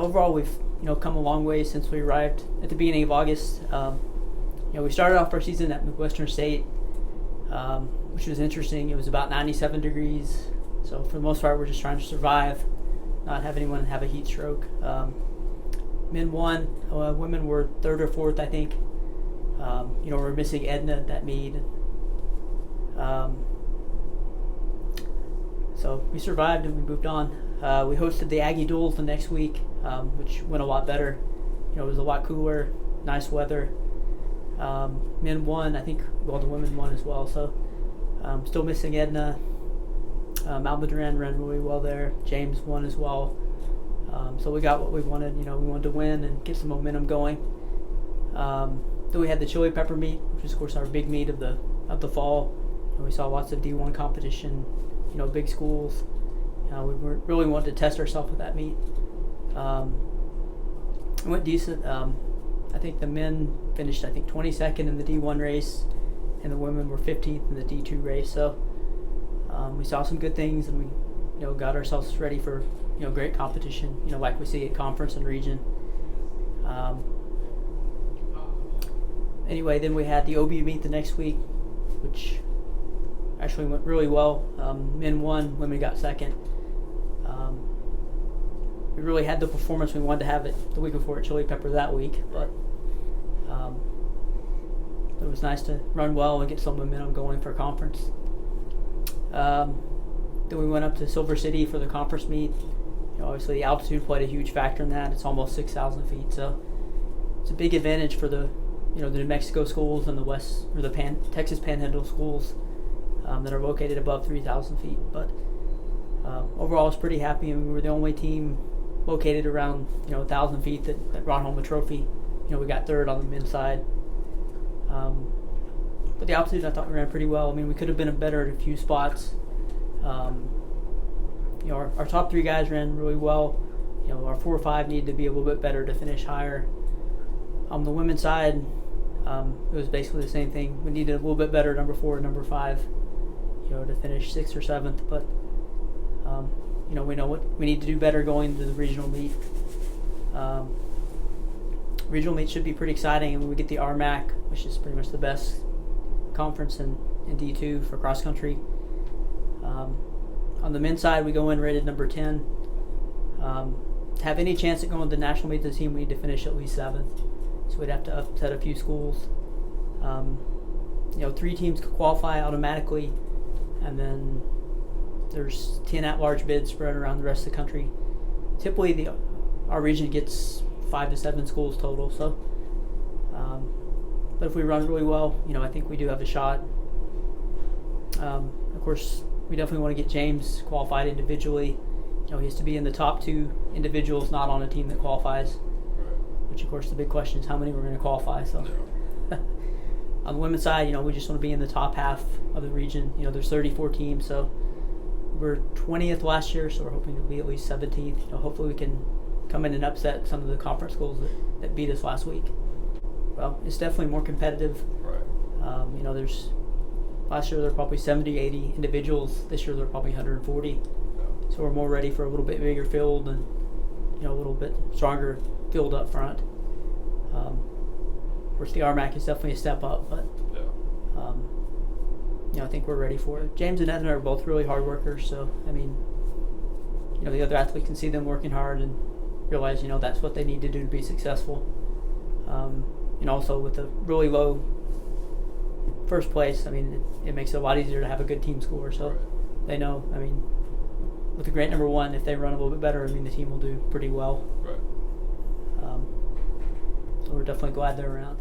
overall we've come a long way since we arrived at the beginning of August. We started off our season at Midwestern State, which was interesting. It was about 97 degrees, so for the most part we're just trying to survive, not have anyone have a heat stroke. Men won, women were third or fourth, I think. We're missing Edna at that meet. So we survived and we moved on. We hosted the Aggie Duels the next week, which went a lot better. It was a lot cooler, nice weather. Men won, I think, well, the women won as well. So still missing Edna. Alba Duran ran really well there. James won as well. So we got what we wanted. We wanted to win and get some momentum going. Then we had the chili pepper meet, which is of course our big meet of the fall. We saw lots of D1 competition, big schools. We really wanted to test ourselves with that meet. It went decent. I think the men finished 22nd in the D1 race, and the women were 15th in the D2 race. So we saw some good things, and we got ourselves ready for great competition. Like we see at conference and region. Anyway, then we had the OB meet the next week, which actually went really well. Men won, women got second. We really had the performance we wanted to have it the week before at Chili Pepper that week, but it was nice to run well and get some momentum going for conference. Then we went up to Silver City for the conference meet. Obviously the altitude played a huge factor in that. It's almost 6,000 feet, so it's a big advantage for the the New Mexico schools and the West or the Texas Panhandle schools that are located above 3,000 feet. But overall, I was pretty happy, and we were the only team located around 1,000 feet that brought home a trophy. We got third on the men's side. But the altitude, I thought we ran pretty well. I mean, we could have been better at a few spots. Our top three guys ran really well. Our 4 or 5 needed to be a little bit better to finish higher. On the women's side, it was basically the same thing. We needed a little bit better number 4 and number 5, to finish 6th or 7th. But we know what we need to do better going to the regional meet. Regional meet should be pretty exciting, and when we get the RMAC, which is pretty much the best conference in D2 for cross country. On the men's side, we go in rated number 10. To have any chance at going to the national meet as a team, we need to finish at least 7th. So we'd have to upset a few schools. 3 teams could qualify automatically, and then there's 10 at-large bids spread around the rest of the country. Typically, our region gets 5 to 7 schools total. So, but if we run really well, I think we do have a shot. Of course, we definitely want to get James qualified individually. He has to be in the top 2 individuals, not on a team that qualifies. Which, of course, the big question is how many we're going to qualify. So, on the women's side, we just want to be in the top half of the region. There's 34 teams, so we're 20th last year, so we're hoping to be at least 17th. Hopefully we can come in and upset some of the conference schools that beat us last week. Well, it's definitely more competitive. Right. There's last year there were probably 70, 80 individuals. This year there are probably 140. Yeah. So we're more ready for a little bit bigger field and a little bit stronger field up front. Of course, the RMAC is definitely a step up, but I think we're ready for it. James and Edna are both really hard workers, so the other athletes can see them working hard and realize that's what they need to do to be successful. Also with a really low first place, it makes it a lot easier to have a good team score. So they know, with a great number 1, if they run a little bit better, the team will do pretty well. Right. So we're definitely glad they're around.